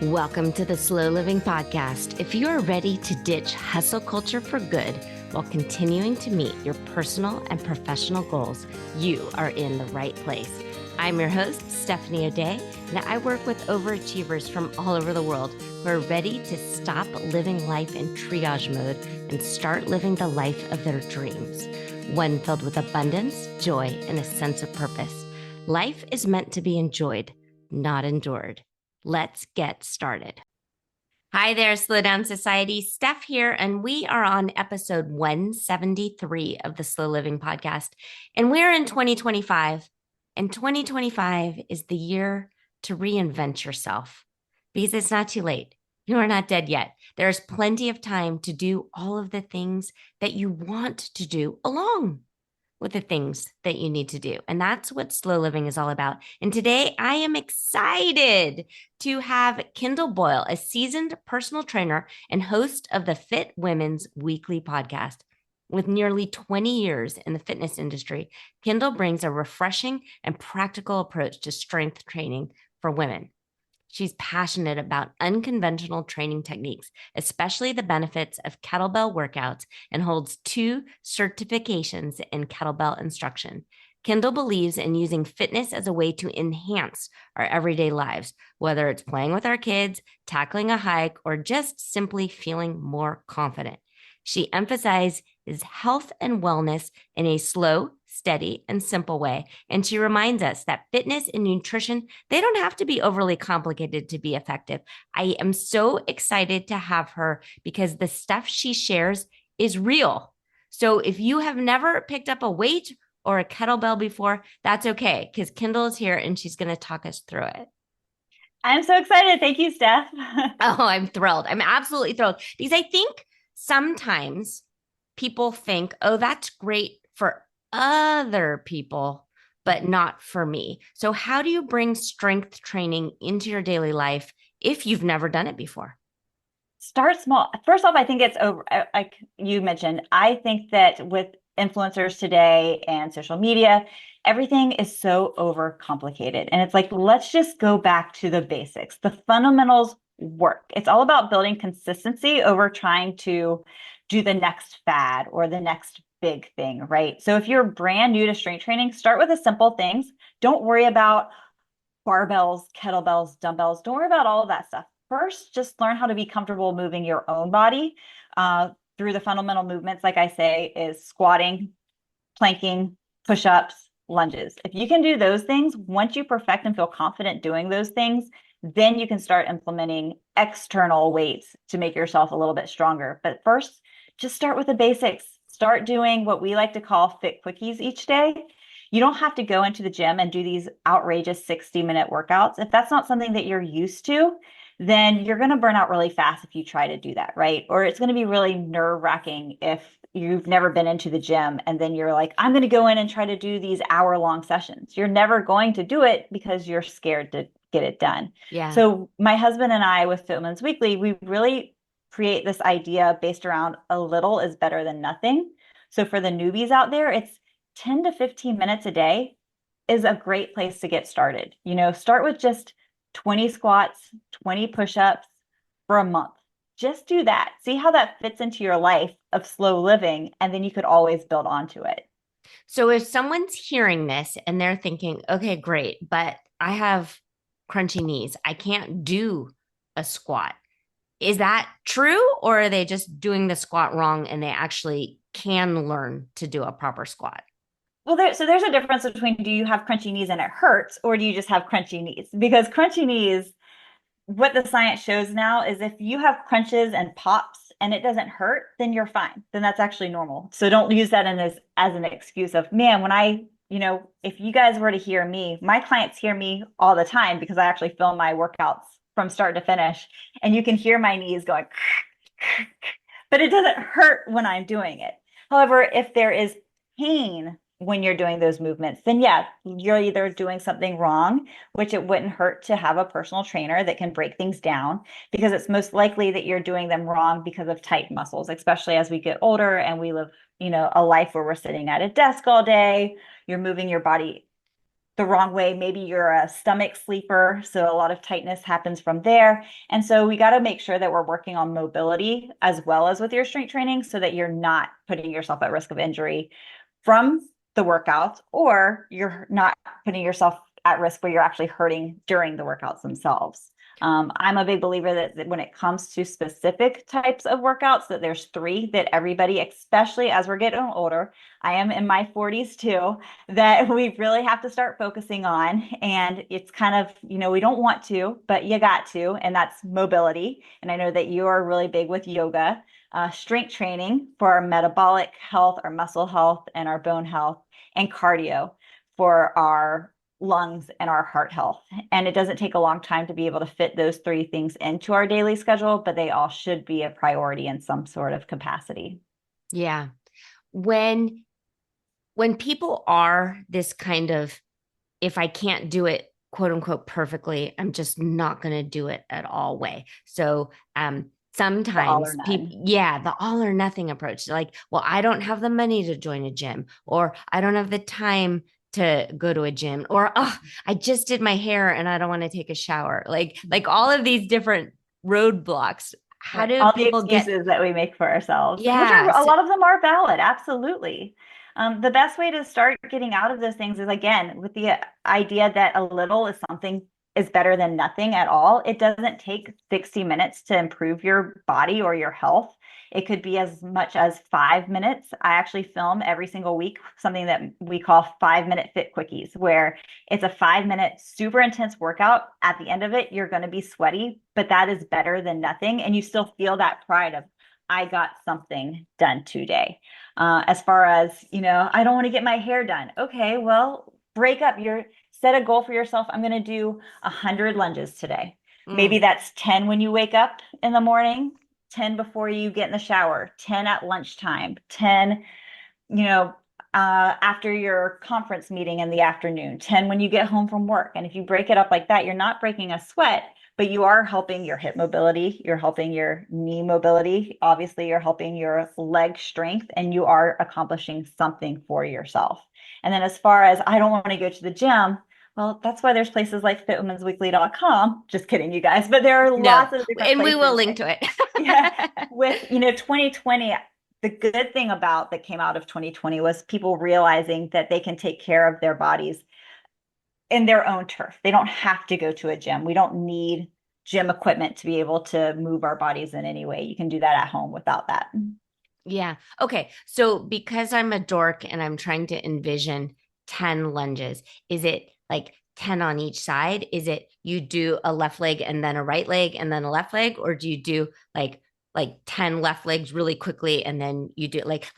Welcome to the Slow Living Podcast. If you are ready to ditch hustle culture for good while continuing to meet your personal and professional goals, you are in the right place. I'm your host, Stephanie O'Day, and I work with overachievers from all over the world who are ready to stop living life in triage mode and start living the life of their dreams, one filled with abundance, joy, and a sense of purpose. Life is meant to be enjoyed, not endured. Let's get started. Hi there, Slow Down Society. Steph here, and we are on episode 173 of the Slow Living Podcast. And we're in 2025, and 2025 is the year to reinvent yourself because it's not too late. You are not dead yet. There's plenty of time to do all of the things that you want to do along with the things that you need to do. And that's what slow living is all about. And today I am excited to have Kindal Boyle, a seasoned personal trainer and host of the Fit Women's Weekly podcast. With nearly 20 years in the fitness industry, Kindal brings a refreshing and practical approach to strength training for women. She's passionate about unconventional training techniques, especially the benefits of kettlebell workouts, and holds 2 certifications in kettlebell instruction. Kindal believes in using fitness as a way to enhance our everyday lives, whether it's playing with our kids, tackling a hike, or just simply feeling more confident. She emphasizes health and wellness in a slow, steady, and simple way. And she reminds us that fitness and nutrition, they don't have to be overly complicated to be effective. I am so excited to have her because the stuff she shares is real. So if you have never picked up a weight or a kettlebell before, that's okay, because Kindal is here and she's going to talk us through it. I'm so excited. Thank you, Steph. Oh, I'm thrilled. I'm absolutely thrilled because I think sometimes people think, oh, that's great for other people, but not for me. So, how do you bring strength training into your daily life if you've never done it before? Start small. First off, I think it's over, like you mentioned, I think that with influencers today and social media, everything is so overcomplicated. And it's like, let's just go back to the basics. The fundamentals work. It's all about building consistency over trying to do the next fad or the next big thing, right? So if you're brand new to strength training, start with the simple things. Don't worry about barbells, kettlebells, dumbbells. Don't worry about all of that stuff. First, just learn how to be comfortable moving your own body through the fundamental movements, like I say, is squatting, planking, push-ups, lunges. If you can do those things, once you perfect and feel confident doing those things, then you can start implementing external weights to make yourself a little bit stronger. But first, just start with the basics. Start doing what we like to call fit quickies each day. You don't have to go into the gym and do these outrageous 60-minute workouts. If that's not something that you're used to, then you're going to burn out really fast if you try to do that, right? Or it's going to be really nerve-wracking if you've never been into the gym and then you're like, I'm going to go in and try to do these hour-long sessions. You're never going to do it because you're scared to get it done. Yeah. So my husband and I with Fit Women's Weekly, we really create this idea based around a little is better than nothing. So for the newbies out there, it's 10 to 15 minutes a day is a great place to get started. You know, start with just 20 squats, 20 push-ups for a month. Just do that. See how that fits into your life of slow living, and then you could always build onto it. So if someone's hearing this and they're thinking, okay, great, but I have crunchy knees, I can't do a squat. Is that true? Or are they just doing the squat wrong and they actually can learn to do a proper squat? Well, so there's a difference between do you have crunchy knees and it hurts, or do you just have crunchy knees? Because crunchy knees, what the science shows now is if you have crunches and pops and it doesn't hurt, then you're fine. Then that's actually normal. So don't use that as an excuse of, man, when if you guys were to hear me, my clients hear me all the time because I actually film my workouts from start to finish, and you can hear my knees going, but it doesn't hurt when I'm doing it. However, if there is pain when you're doing those movements, then yeah, you're either doing something wrong, which it wouldn't hurt to have a personal trainer that can break things down, because it's most likely that you're doing them wrong because of tight muscles, especially as we get older and we live, a life where we're sitting at a desk all day, you're moving your body the wrong way. Maybe you're a stomach sleeper, so a lot of tightness happens from there. And so we got to make sure that we're working on mobility as well as with your strength training so that you're not putting yourself at risk of injury from the workouts, or you're not putting yourself at risk where you're actually hurting during the workouts themselves. I'm a big believer that when it comes to specific types of workouts, that there's three that everybody, especially as we're getting older, I am in my 40s too, that we really have to start focusing on. And it's kind of, we don't want to, but you got to, and that's mobility. And I know that you are really big with yoga, strength training for our metabolic health, our muscle health, and our bone health, and cardio for our lungs and our heart health. And it doesn't take a long time to be able to fit those three things into our daily schedule, but they all should be a priority in some sort of capacity. Yeah. When people are this kind of, if I can't do it quote unquote perfectly, I'm just not going to do it at all way. So The all or sometimes none. people, yeah, the all or nothing approach, like, well, I don't have the money to join a gym, or I don't have the time to go to a gym, or oh, I just did my hair and I don't want to take a shower. Like all of these different roadblocks. How Right. do All the people get, excuses that we make for ourselves, which are yeah, a so, lot of them are valid, absolutely. The best way to start getting out of those things is again with the idea that a little is something is better than nothing at all. It doesn't take 60 minutes to improve your body or your health. It could be as much as 5 minutes. I actually film every single week something that we call 5 minute fit quickies, where it's a 5 minute super intense workout. At the end of it, you're going to be sweaty, but that is better than nothing. And you still feel that pride of, I got something done today. As far as, I don't want to get my hair done. Okay, well, break up your set a goal for yourself. I'm going to do 100 lunges today. Maybe mm, that's 10 when you wake up in the morning, 10 before you get in the shower, 10 at lunchtime, 10, after your conference meeting in the afternoon, 10 when you get home from work. And if you break it up like that, you're not breaking a sweat, but you are helping your hip mobility, you're helping your knee mobility, obviously, you're helping your leg strength, and you are accomplishing something for yourself. And then, as far as I don't want to go to the gym, well, that's why there's places like fitwomensweekly.com. Just kidding, you guys, but there are no, lots of different and we will places. link to it. Yeah, with 2020, the good thing about that came out of 2020 was people realizing that they can take care of their bodies in their own turf. They don't have to go to a gym. We don't need gym equipment to be able to move our bodies in any way. You can do that at home without that. Yeah. Okay. So because I'm a dork and I'm trying to envision 10 lunges, is it like 10 on each side? Is it you do a left leg and then a right leg and then a left leg? Or do you do like 10 left legs really quickly and then you do like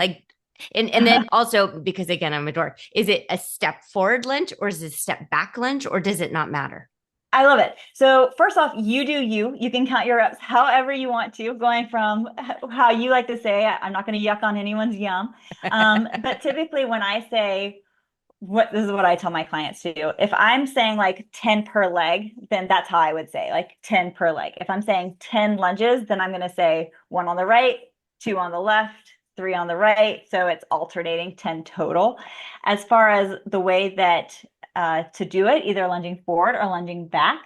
and then also because again I'm a dork, is it a step forward lunge or is it a step back lunge or does it not matter? I love it. So first off, you do you. You can count your reps however you want to, going from how you like to say, I'm not going to yuck on anyone's yum. But typically when I say, this is what I tell my clients to do. If I'm saying like 10 per leg, then that's how I would say like 10 per leg. If I'm saying 10 lunges, then I'm going to say one on the right, two on the left, three on the right. So it's alternating 10 total. As far as the way that to do it, either lunging forward or lunging back,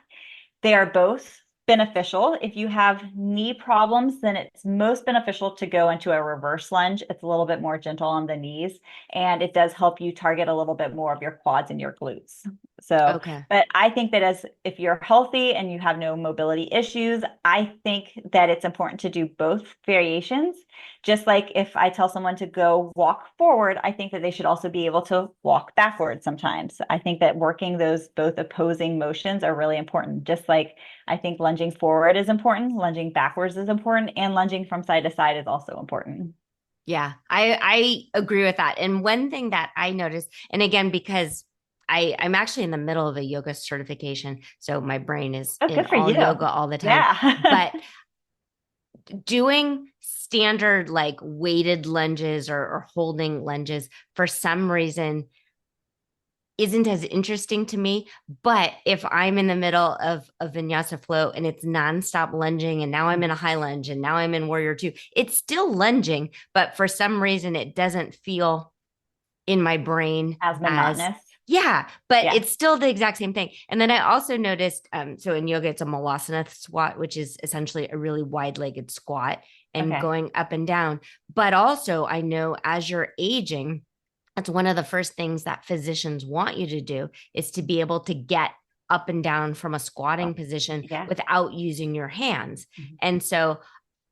they are both beneficial. If you have knee problems, then it's most beneficial to go into a reverse lunge. It's a little bit more gentle on the knees, and it does help you target a little bit more of your quads and your glutes. So, Okay. but I think that as if you're healthy and you have no mobility issues, I think that it's important to do both variations. Just like if I tell someone to go walk forward, I think that they should also be able to walk backward sometimes. I think that working those both opposing motions are really important. Just like I think lunging forward is important, lunging backwards is important, and lunging from side to side is also important. Yeah, I agree with that. And one thing that I noticed, and again, because I'm actually in the middle of a yoga certification, so my brain is Oh, in good for all you. yoga all the time. Yeah. But doing standard like weighted lunges or holding lunges for some reason isn't as interesting to me. But if I'm in the middle of a vinyasa flow and it's nonstop lunging, and now I'm in a high lunge and now I'm in warrior two, it's still lunging, but for some reason it doesn't feel in my brain As as monotonous. Yeah, but Yeah. it's still the exact same thing. And then I also noticed, so in yoga, it's a Malasana squat, which is essentially a really wide-legged squat and Okay. going up and down. But also, I know as you're aging, that's one of the first things that physicians want you to do is to be able to get up and down from a Oh, squatting position yeah. without using your hands. Mhm. And so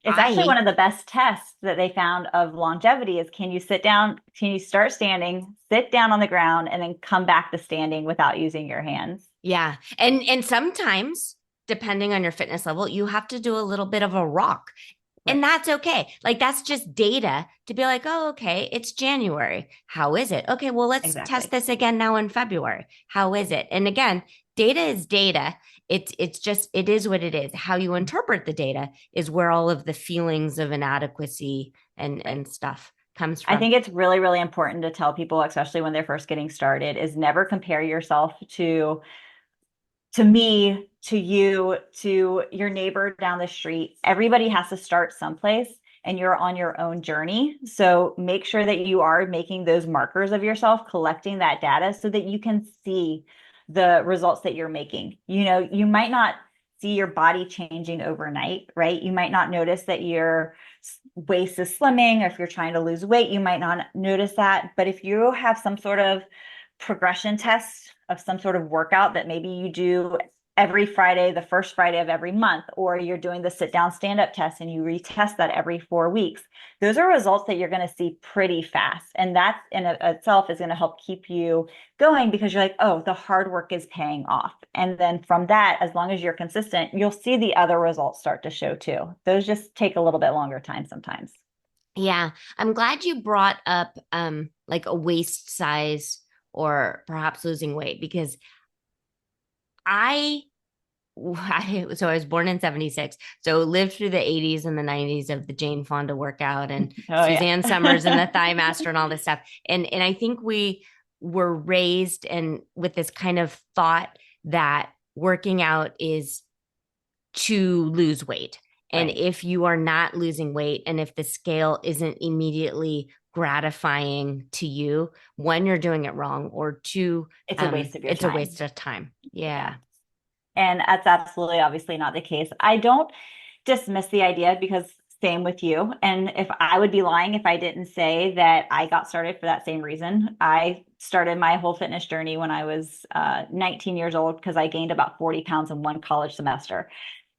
It's actually one I of the best tests that they found of longevity is can you sit down, can you start standing, sit down on the ground, and then come back to standing without using your hands? Yeah. And sometimes depending on your fitness level, you have to do a little bit of a rock. Right. And that's okay. Like that's just data to be like, "Oh, okay, it's January. How is it? Okay, well, let's test Exactly. this again now in February. How is it?" And again, data is data. It's just it is what it is. How you interpret the data is where all of the feelings of inadequacy Right. and stuff comes I from. think it's really, really important to tell people, especially when they're first getting started, is never compare yourself to me, to you, to your neighbor down the street. Everybody has to start someplace and you're on your own journey. So make sure that you are making those markers of yourself, collecting that data so that you can see the results that you're making. You know, you might not see your body changing overnight, right? You might not notice that your waist is slimming, or if you're trying to lose weight, you might not notice that. But if you have some sort of progression test of some sort of workout that maybe you do every Friday, the first Friday of every month, or you're doing the sit down stand up test and you retest that every 4 weeks, those are results that you're going to see pretty fast. And that in itself is going to help keep you going because you're like, oh, the hard work is paying off. And then from that, as long as you're consistent, you'll see the other results start to show too. Those just take a little bit longer time sometimes. Yeah, I'm glad you brought up like a waist size or perhaps losing weight because I so I was born in 76. So lived through the 80s and the 90s of the Jane Fonda workout and Oh, yeah. Suzanne Summers and the Thigh Master and all this stuff. And I think we were raised and with this kind of thought that working out is to lose weight. And Right. if you are not losing weight and if the scale isn't immediately gratifying to you, one, you're doing it wrong, or two, It's a waste of your it's a time. waste of time. Yeah. Yeah. And that's absolutely obviously not the case. I don't dismiss the idea because same with you. And if I would be lying if I didn't say that I got started for that same reason. I started my whole fitness journey when I was 19 years old because I gained about 40 pounds in one college semester.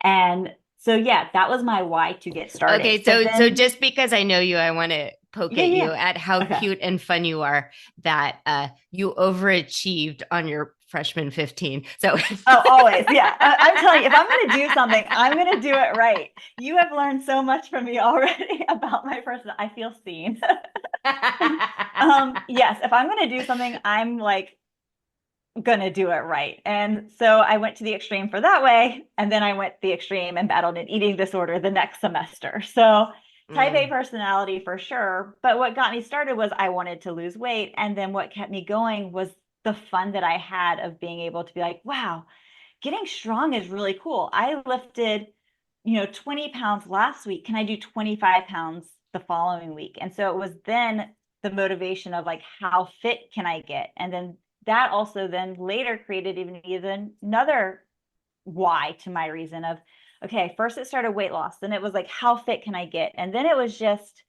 And so, yeah, that was my why to get started. Okay, But so then, just because I know you, I want to poke yeah, at yeah. you at how Okay. cute and fun you are that you overachieved on your freshman 15. So Oh, always. Yeah. I'm telling you, if I'm going to do something, I'm going to do it right. You have learned so much from me already about my person. I feel seen. Yes, if I'm going to do something, I'm like going to do it right. And so I went to the extreme for that way. And then I went the extreme and battled an eating disorder the next semester. So type A Mm, personality for sure. But what got me started was I wanted to lose weight. And then what kept me going was the fun that I had of being able to be like, wow, getting strong is really cool. I lifted, 20 pounds last week. Can I do 25 pounds the following week? And so it was then the motivation of like, how fit can I get? And then that also then later created even another why to my reason of, okay, first it started weight loss. Then it was like, how fit can I get? And then it was just,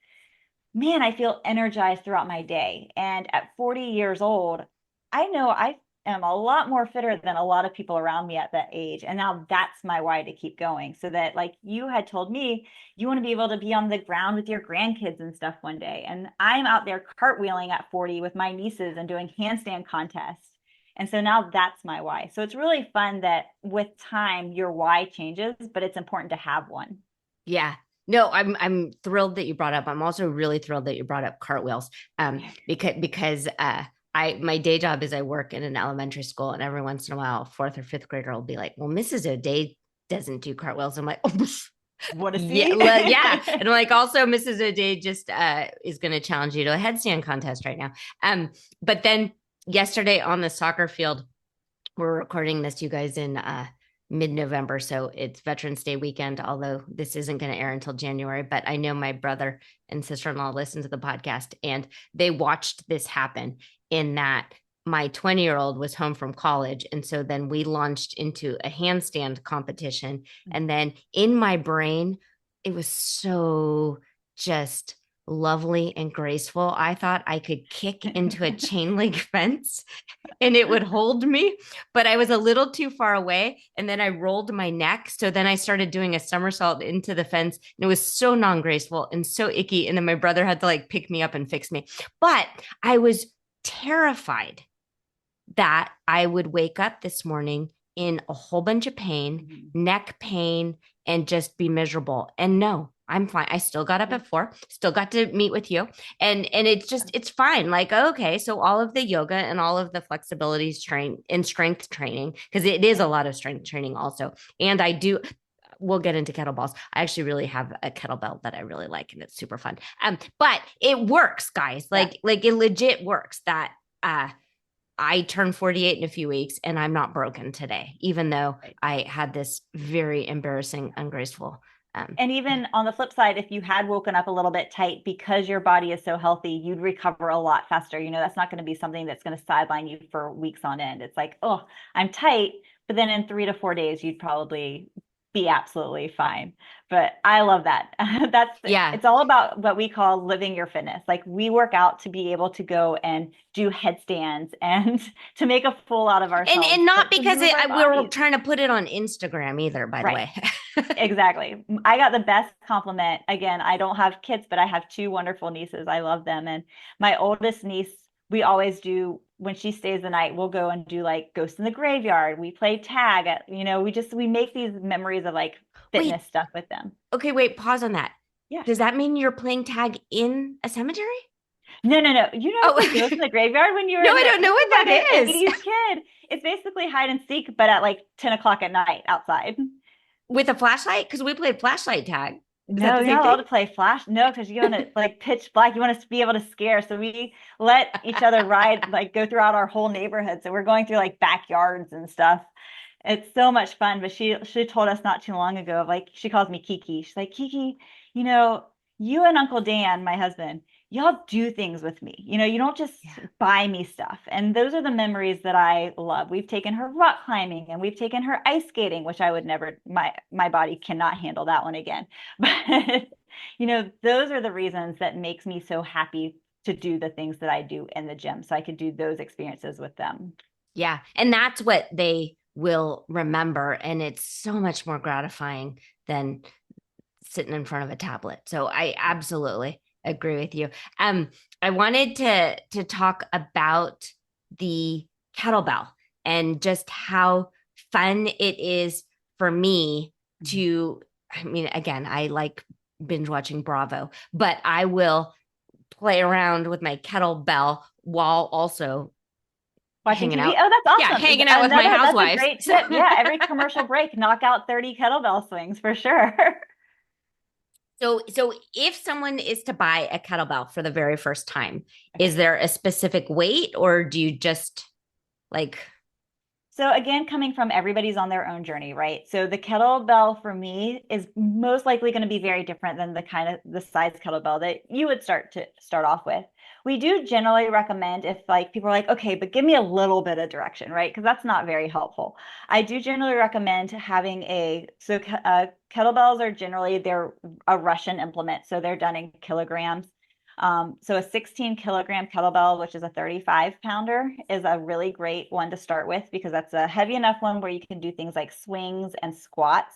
man, I feel energized throughout my day. And at 40 years old, I know I am a lot more fitter than a lot of people around me at that age. And now that's my why to keep going. So that, like you had told me, you want to be able to be on the ground with your grandkids and stuff one day. And I'm out there cartwheeling at 40 with my nieces and doing handstand contests. And so now that's my why. So it's really fun that with time, your why changes, but it's important to have one. yeah. No, I'm thrilled that you brought up. I'm also really thrilled that you brought up cartwheels. Because I my day job is I work in an elementary school, and every once in a while, fourth or fifth grader will be like, "Well, Mrs. O'Day doesn't do cartwheels." I'm like, "Oh, Want to yeah, see? yeah." And I'm like, also, Mrs. O'Day just is going to challenge you to a headstand contest right now. But then yesterday on the soccer field, we're recording this, you guys, in mid-November, so it's Veterans Day weekend, although this isn't going to air until January. But I know my brother and sister-in-law listen to the podcast, and they watched this happen in that my 20-year-old was home from college. And so then we launched into a handstand competition. And then in my brain, it was so just lovely and graceful. I thought I could kick into a chain link fence and it would hold me, but I was a little too far away. And then I rolled my neck. So then I started doing a somersault into the fence and it was so non graceful and so icky. And then my brother had to like pick me up and fix me. But I was terrified that I would wake up this morning in a whole bunch of pain, neck pain, and just be miserable. And no, I'm fine. I still got up at 4, still got to meet with you. And it's fine. Like, okay, so all of the yoga and all of the flexibilities train and strength training, because it is a lot of strength training also. And I do we'll get into kettlebells. I actually really have a kettlebell that I really like and it's super fun. But it works, guys. Like it legit works that I turn 48 in a few weeks and I'm not broken today, even though I had this very embarrassing, ungraceful. And even on the flip side, if you had woken up a little bit tight because your body is so healthy, you'd recover a lot faster. That's not going to be something that's going to sideline you for weeks on end. It's like, oh, I'm tight. But then in 3 to 4 days, you'd probably be absolutely fine. But I love that. Yeah. It's all about what we call living your fitness. Like we work out to be able to go and do headstands and to make a fool out of ourselves. And not to because move our we're bodies. trying to put it on Instagram either, by the Right. way. Exactly. I got the best compliment. Again, I don't have kids, but I have two wonderful nieces. I love them. And my oldest niece, we always do when she stays the night, we'll go and do like Ghost in the Graveyard. We play tag. We make these memories of like Wait, fitness stuff with them. okay, wait, pause on that. Yeah. Does that mean you're playing tag in a cemetery? No, no, no. You Oh, never played Ghost in the Graveyard when you were no, in I the, don't know this what is like that an is. 80s kid. It's basically hide and seek, but at like 10 o'clock at night outside. With a flashlight? Because we played flashlight tag. Is that No, the you're same not allowed thing? to play Flash. No, because you want to like pitch black. You want to be able to scare. So we let each other ride, like go throughout our whole neighborhood. So we're going through like backyards and stuff. It's so much fun. But she told us not too long ago of like she calls me Kiki. She's like, Kiki, you know, you and Uncle Dan, my husband, y'all do things with me. You don't just Yeah. buy me stuff. And those are the memories that I love. We've taken her rock climbing and we've taken her ice skating, which I would never, my body cannot handle that one again. But those are the reasons that makes me so happy to do the things that I do in the gym. So I could do those experiences with them. Yeah. And that's what they will remember. And it's so much more gratifying than sitting in front of a tablet. So I absolutely agree with you. I wanted to talk about the kettlebell and just how fun it is for me to, I mean, again, I like binge watching Bravo, but I will play around with my kettlebell while also Watching hanging TV. out. Oh, that's Yeah, awesome. hanging out with my That's a housewives. great tip. Yeah, every commercial break, knock out 30 kettlebell swings for sure. So if someone is to buy a kettlebell for the very first time, is there a specific weight or do you just like So again, coming from everybody's on their own journey, right? So the kettlebell for me is most likely going to be very different than the size kettlebell that you would start off with. We do generally recommend if like people are like, okay, but give me a little bit of direction, right? Because that's not very helpful. I do generally recommend having kettlebells are generally they're a Russian implement, so they're done in kilograms. So a 16 kilogram kettlebell, which is a 35 pounder, is a really great one to start with because that's a heavy enough one where you can do things like swings and squats,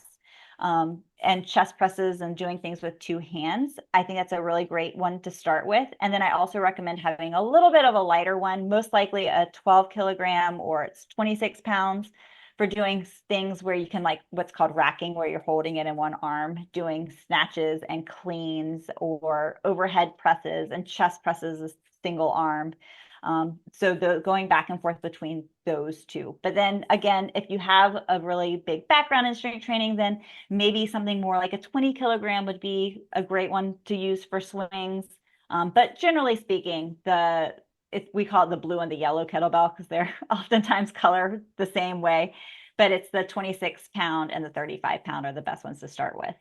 and chest presses and doing things with two hands. I think that's a really great one to start with. And then I also recommend having a little bit of a lighter one, most likely a 12 kilogram or it's 26 pounds for doing things where you can like what's called racking, where you're holding it in one arm, doing snatches and cleans or overhead presses and chest presses a single arm. So going back and forth between those two. But then again, if you have a really big background in strength training, then maybe something more like a 20 kilogram would be a great one to use for swings. But generally speaking, we call it the blue and the yellow kettlebell because they're oftentimes colored the same way, but it's the 26 pound and the 35 pound are the best ones to start with.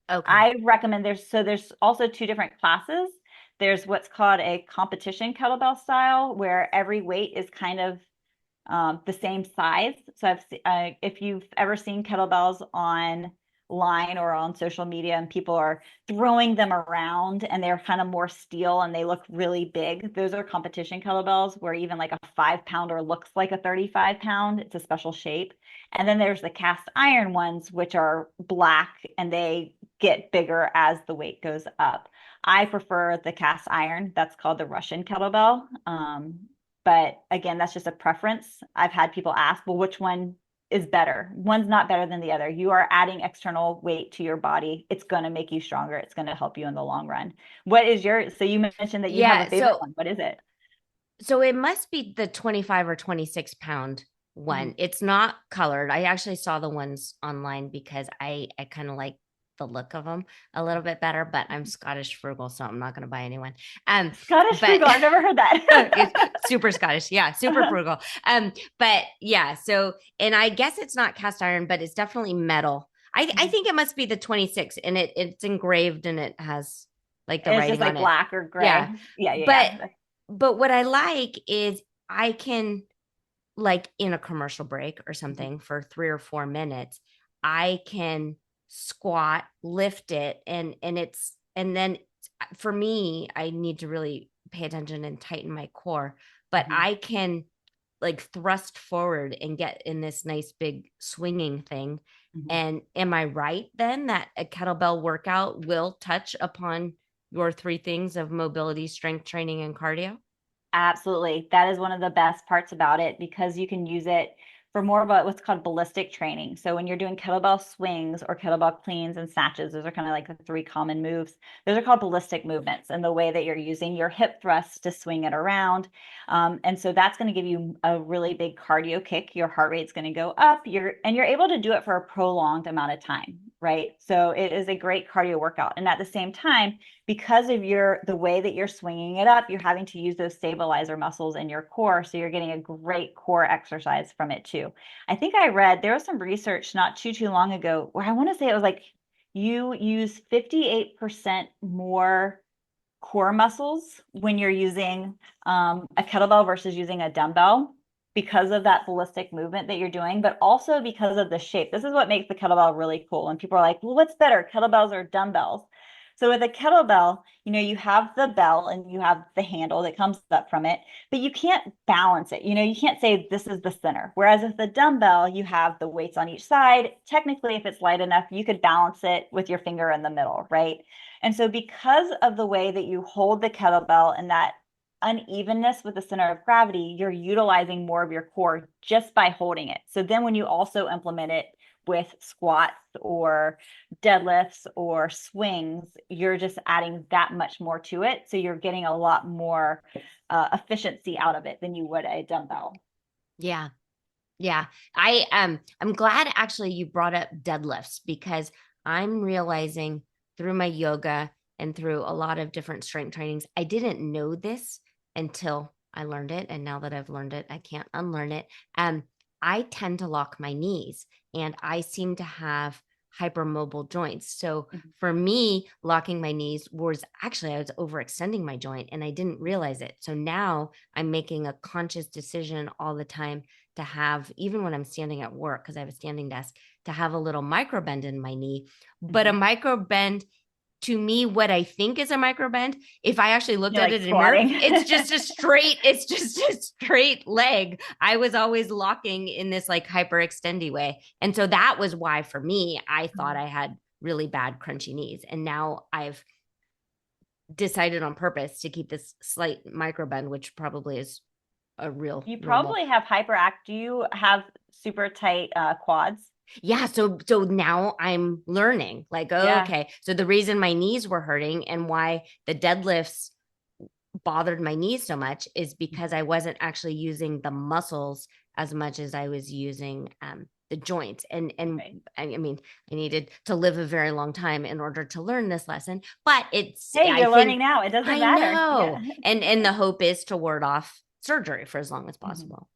okay. I recommend there's also two different classes. There's what's called a competition kettlebell style, where every weight is kind of the same size. So if you've ever seen kettlebells online or on social media and people are throwing them around and they're kind of more steel and they look really big, those are competition kettlebells, where even like a 5 pounder looks like a 35 pound. It's a special shape. And then there's the cast iron ones, which are black and they get bigger as the weight goes up. I prefer the cast iron. That's called the Russian kettlebell. But again, that's just a preference. I've had people ask, well, which one is better? One's not better than the other. You are adding external weight to your body. It's going to make you stronger. It's going to help you in the long run. What is so you mentioned that you have a Yeah. favorite one. What is it? So it must be the 25 or 26 pound Mm-hmm. one. It's not colored. I actually saw the ones online because I kind of like the look of them a little bit better, but I'm Scottish frugal, so I'm not going to buy anyone. Scottish But frugal. I've never heard that. it's super Scottish. Yeah, super Uh-huh. frugal. But yeah, so and I guess it's not cast iron, but it's definitely metal. I think it must be the 26 and it's engraved and it has like the It's just writing on like it. black or Yeah. gray. Yeah, But yeah, what I like is I can like in a commercial break or yeah. something for 3 or 4 minutes, I can squat, lift it, and then for me, I need to really pay attention and tighten my core, but Mm-hmm. I can like thrust forward and get in this nice big swinging thing. Mm-hmm. And am I right then that a kettlebell workout will touch upon your three things of mobility, strength training, and cardio? Absolutely. That is one of the best parts about it, because you can use it for more of what's called ballistic training. So when you're doing kettlebell swings or kettlebell cleans and snatches, those are kind of like the three common moves. Those are called ballistic movements, and the way that you're using your hip thrusts to swing it around. And so that's going to give you a really big cardio kick. Your heart rate's going to go up. You're able to do it for a prolonged amount of time, right? So it is a great cardio workout. And at the same time, because of the way that you're swinging it up, you're having to use those stabilizer muscles in your core, so you're getting a great core exercise from it too. I think I read there was some research not too long ago where I want to say it was like you use 58% more core muscles when you're using a kettlebell versus using a dumbbell, because of that ballistic movement that you're doing, but also because of the shape. This is what makes the kettlebell really cool. And people are like, well, what's better, kettlebells or dumbbells? So with a kettlebell, you have the bell and you have the handle that comes up from it, but you can't balance it. You can't say this is the center. Whereas with the dumbbell, you have the weights on each side. Technically, if it's light enough, you could balance it with your finger in the middle, right? And so because of the way that you hold the kettlebell and that unevenness with the center of gravity, you're utilizing more of your core just by holding it. So then when you also implement it with squats or deadlifts or swings, you're just adding that much more to it. So you're getting a lot more efficiency out of it than you would a dumbbell. Yeah. Yeah. I'm glad actually you brought up deadlifts because I'm realizing through my yoga and through a lot of different strength trainings, I didn't know this until I learned it. And now that I've learned it, I can't unlearn it. Um, I tend to lock my knees and I seem to have hypermobile joints. So Mhm. for me, locking my knees was actually, I was overextending my joint and I didn't realize it. So now I'm making a conscious decision all the time to have, even when I'm standing at work, because I have a standing desk, to have a little micro bend in my knee. But a Mhm. micro bend, to me, what I think is a micro bend, if I actually looked You're at like it in a mirror, squatting. it's just a straight leg. I was always locking in this like hyper extendy way. And so that was why for me, I thought I had really bad crunchy knees. And now I've decided on purpose to keep this slight micro bend, which probably is a real You normal. probably have hyperact. Do you have super tight quads? Yeah, so now I'm learning like, oh, Yeah. okay, so the reason my knees were hurting and why the deadlifts bothered my knees so much is because I wasn't actually using the muscles as much as I was using the joints. And Right. I mean, I needed to live a very long time in order to learn this lesson, but Hey, I you're learning think now. It doesn't I matter. know, Yeah. and the hope is to ward off surgery for as long as Mhm. possible.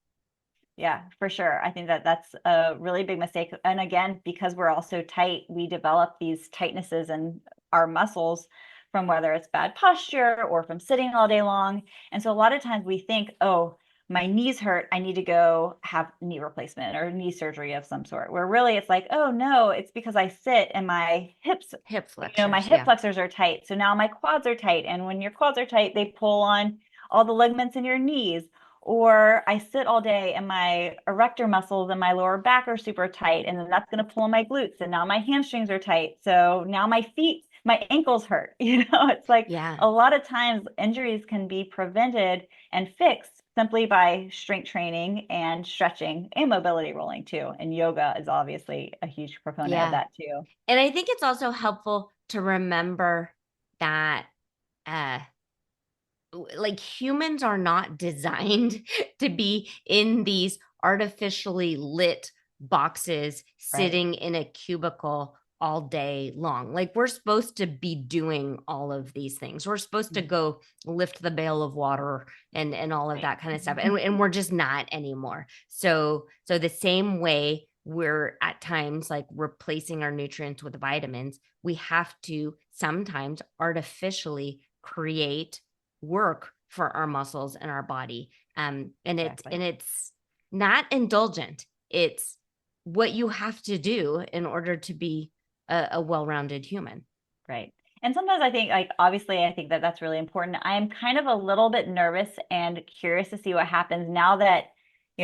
Yeah, for sure. I think that that's a really big mistake. And again, because we're all so tight, we develop these tightnesses in our muscles from whether it's bad posture or from sitting all day long. And so a lot of times we think, oh, my knees hurt, I need to go have knee replacement or knee surgery of some sort. Where really it's like, oh no, it's because I sit and my hips, Hip my flexors. hip Yeah. flexors are tight. So now my quads are tight. And when your quads are tight, they pull on all the ligaments in your knees. Or I sit all day and my erector muscles and my lower back are super tight. And then that's going to pull on my glutes. And now my hamstrings are tight. So now my feet, my ankles hurt. It's like Yeah. a lot of times injuries can be prevented and fixed simply by strength training and stretching and mobility rolling too. And yoga is obviously a huge proponent of Yeah. that too. And I think it's also helpful to remember that uh like humans are not designed to be in these artificially lit boxes Right. sitting in a cubicle all day long. Like we're supposed to be doing all of these things. We're supposed to go lift the bale of water and all of Right. that kind of stuff. And we're just not anymore. So the same way we're at times like replacing our nutrients with vitamins, we have to sometimes artificially create work for our muscles and our body. Exactly. And it's not indulgent. It's what you have to do in order to be a well-rounded human. Right. And sometimes I think, like, obviously, I think that that's really important. I am kind of a little bit nervous and curious to see what happens now that,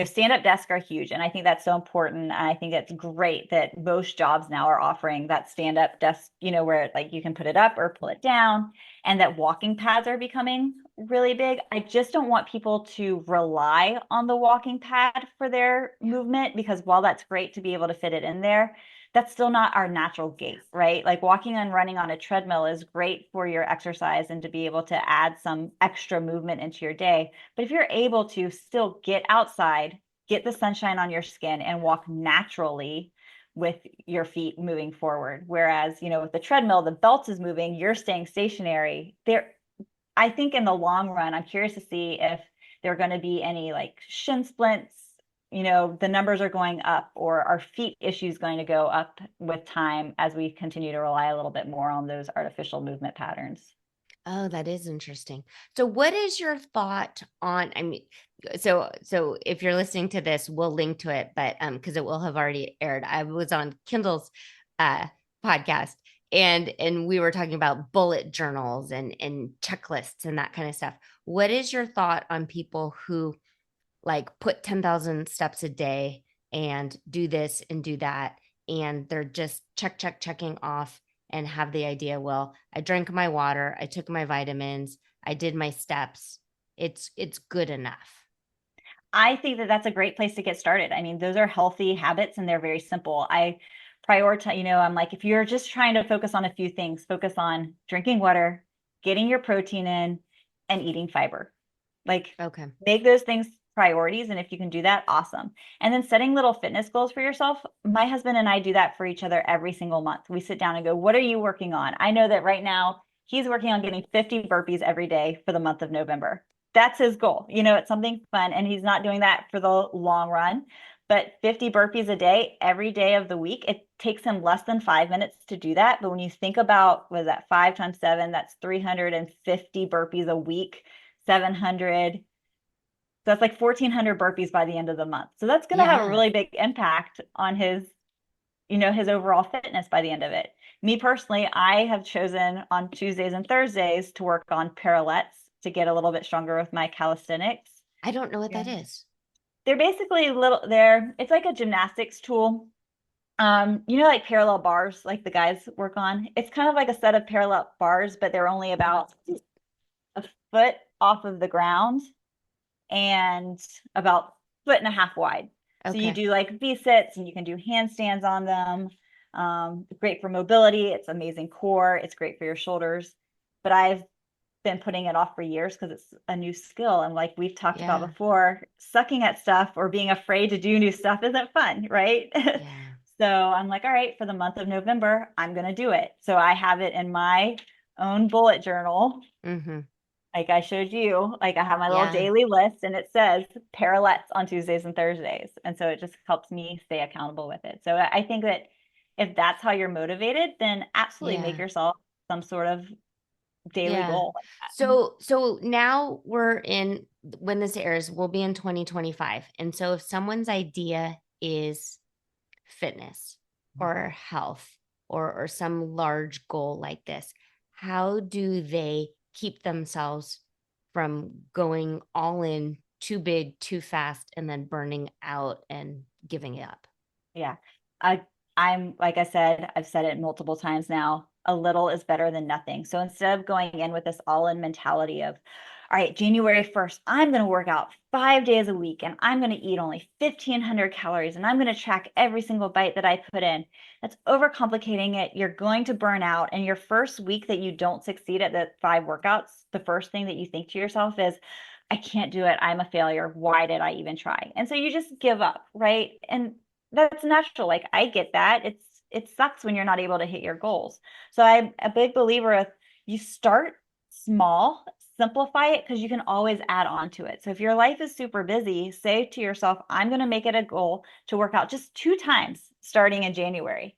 stand-up desks are huge. And I think that's so important. And I think it's great that most jobs now are offering that stand-up desk, where like you can put it up or pull it down, and that walking pads are becoming really big. I just don't want people to rely on the walking pad for their movement because while that's great to be able to fit it in there, that's still not our natural gait, right? Like walking and running on a treadmill is great for your exercise and to be able to add some extra movement into your day. But if you're able to still get outside, get the sunshine on your skin, and walk naturally with your feet moving forward. Whereas, with the treadmill, the belt is moving, you're staying stationary. I think in the long run, I'm curious to see if there are going to be any like shin splints, the numbers are going up, or are feet issues going to go up with time as we continue to rely a little bit more on those artificial movement patterns? Oh, that is interesting. So what is your thought on, I mean, so if you're listening to this, we'll link to it, but because it will have already aired. I was on Kindle's uh podcast and we were talking about bullet journals and checklists and that kind of stuff. What is your thought on people who like put 10,000 steps a day and do this and do that. And they're just checking off and have the idea, well, I drank my water, I took my vitamins, I did my steps. It's good enough. I think that that's a great place to get started. I mean, those are healthy habits and they're very simple. I prioritize, I'm like, if you're just trying to focus on a few things, focus on drinking water, getting your protein in, and eating fiber. Like, Okay. make those things priorities. And if you can do that, awesome. And then setting little fitness goals for yourself. My husband and I do that for each other every single month. We sit down and go, what are you working on? I know that right now he's working on getting 50 burpees every day for the month of November. That's his goal. It's something fun. And he's not doing that for the long run, but 50 burpees a day, every day of the week, it takes him less than 5 minutes to do that. But when you think about, was that 5 times 7, that's 350 burpees a week, 700. So that's like 1,400 burpees by the end of the month. So that's going to have a Yeah. really big impact on his overall fitness by the end of it. Me personally, I have chosen on Tuesdays and Thursdays to work on parallettes to get a little bit stronger with my calisthenics. I don't know what Yeah. that is. They're basically it's like a gymnastics tool. Like parallel bars, like the guys work on. It's kind of like a set of parallel bars, but they're only about a foot off of the ground and about foot and a half wide. So you Okay. do like V-sits and you can do handstands on them. Great for mobility. It's amazing core. It's great for your shoulders. But I've been putting it off for years because it's a new skill. And like we've talked about Yeah. before, sucking at stuff or being afraid to do new stuff isn't fun, right? Yeah. So I'm like, all right, for the month of November, I'm going to do it. So I have it in my own bullet journal Mm-hmm. like I showed you, like I have my little Yeah. daily list and it says parallettes on Tuesdays and Thursdays. And so it just helps me stay accountable with it. So I think that if that's how you're motivated, then absolutely make Yeah. yourself some sort of daily Yeah. goal like that. So now we're in, when this airs, we'll be in 2025. And so if someone's idea is fitness or health or some large goal like this, how do they keep themselves from going all in too big, too fast, and then burning out and giving it up? Yeah. I I'm like I said, I've said it multiple times now. A little is better than nothing. So instead of going in with this all-in mentality of, all right, January 1st, I'm going to work out 5 days a week and I'm going to eat only 1,500 calories and I'm going to track every single bite that I put in. That's overcomplicating it. You're going to burn out. And your first week that you don't succeed at the 5 workouts, the first thing that you think to yourself is, I can't do it. I'm a failure. Why did I even try? And so you just give up, right? And that's natural. Like I get that. It sucks when you're not able to hit your goals. So I'm a big believer of you start small, simplify it because you can always add on to it. So if your life is super busy, say to yourself, I'm going to make it a goal to work out just 2 times starting in January.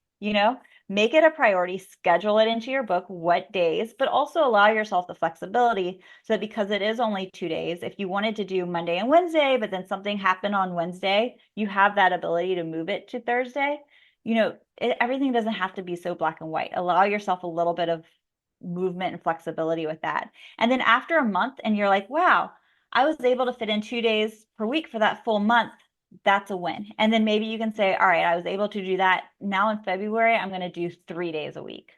Make it a priority, schedule it into your book, what days, but also allow yourself the flexibility so that because it is only 2 days, if you wanted to do Monday and Wednesday, but then something happened on Wednesday, you have that ability to move it to Thursday. Everything doesn't have to be so black and white. Allow yourself a little bit of movement and flexibility with that. And then after a month, and you're like, wow, I was able to fit in 2 days per week for that full month. That's a win. And then maybe you can say, all right, I was able to do that. Now in February, I'm going to do 3 days a week.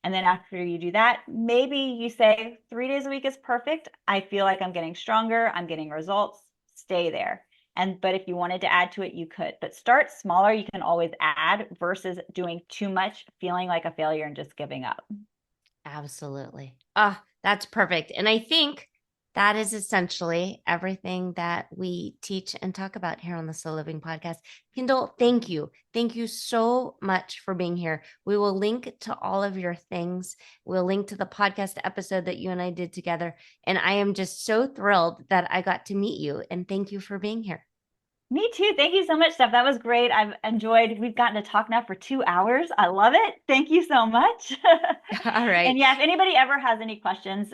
And then after you do that, maybe you say 3 days a week is perfect. I feel like I'm getting stronger. I'm getting results. Stay there. But if you wanted to add to it, you could. But start smaller. You can always add versus doing too much, feeling like a failure and just giving up. Absolutely. Ah, that's perfect. And I think that is essentially everything that we teach and talk about here on the Slow Living Podcast. Kindle, thank you. Thank you so much for being here. We will link to all of your things. We'll link to the podcast episode that you and I did together. And I am just so thrilled that I got to meet you. And thank you for being here. Me too. Thank you so much, Steph. That was great. I've enjoyed, we've gotten to talk now for 2 hours. I love it. Thank you so much. All right. And yeah, if anybody ever has any questions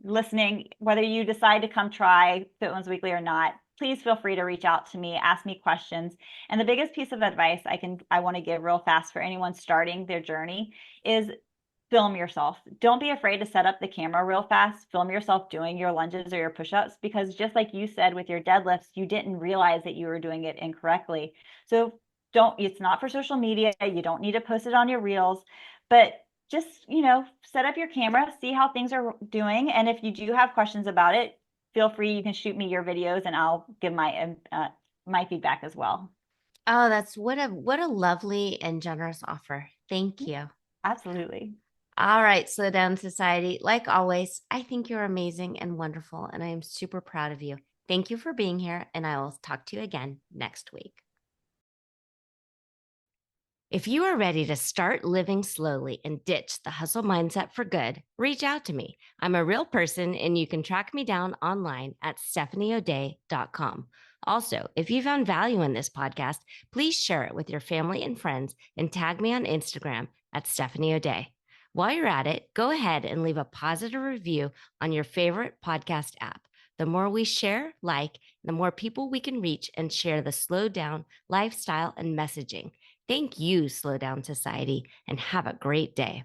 listening, whether you decide to come try Fit Ones Weekly or not, please feel free to reach out to me, ask me questions. And the biggest piece of advice I want to give real fast for anyone starting their journey is film yourself. Don't be afraid to set up the camera real fast. Film yourself doing your lunges or your push-ups because just like you said with your deadlifts, you didn't realize that you were doing it incorrectly. So it's not for social media. You don't need to post it on your reels, but just, set up your camera, see how things are doing. And if you do have questions about it, feel free. You can shoot me your videos and I'll give my feedback as well. Oh, that's what a lovely and generous offer. Thank you. Absolutely. All right, Slow Down Society. Like always, I think you're amazing and wonderful, and I am super proud of you. Thank you for being here, and I will talk to you again next week. If you are ready to start living slowly and ditch the hustle mindset for good, reach out to me. I'm a real person, and you can track me down online at stephanieodea.com. Also, if you found value in this podcast, please share it with your family and friends and tag me on Instagram at Stephanie O'Day. While you're at it, go ahead and leave a positive review on your favorite podcast app. The more we share, the more people we can reach and share the slow down lifestyle and messaging. Thank you, Slow Down Society, and have a great day.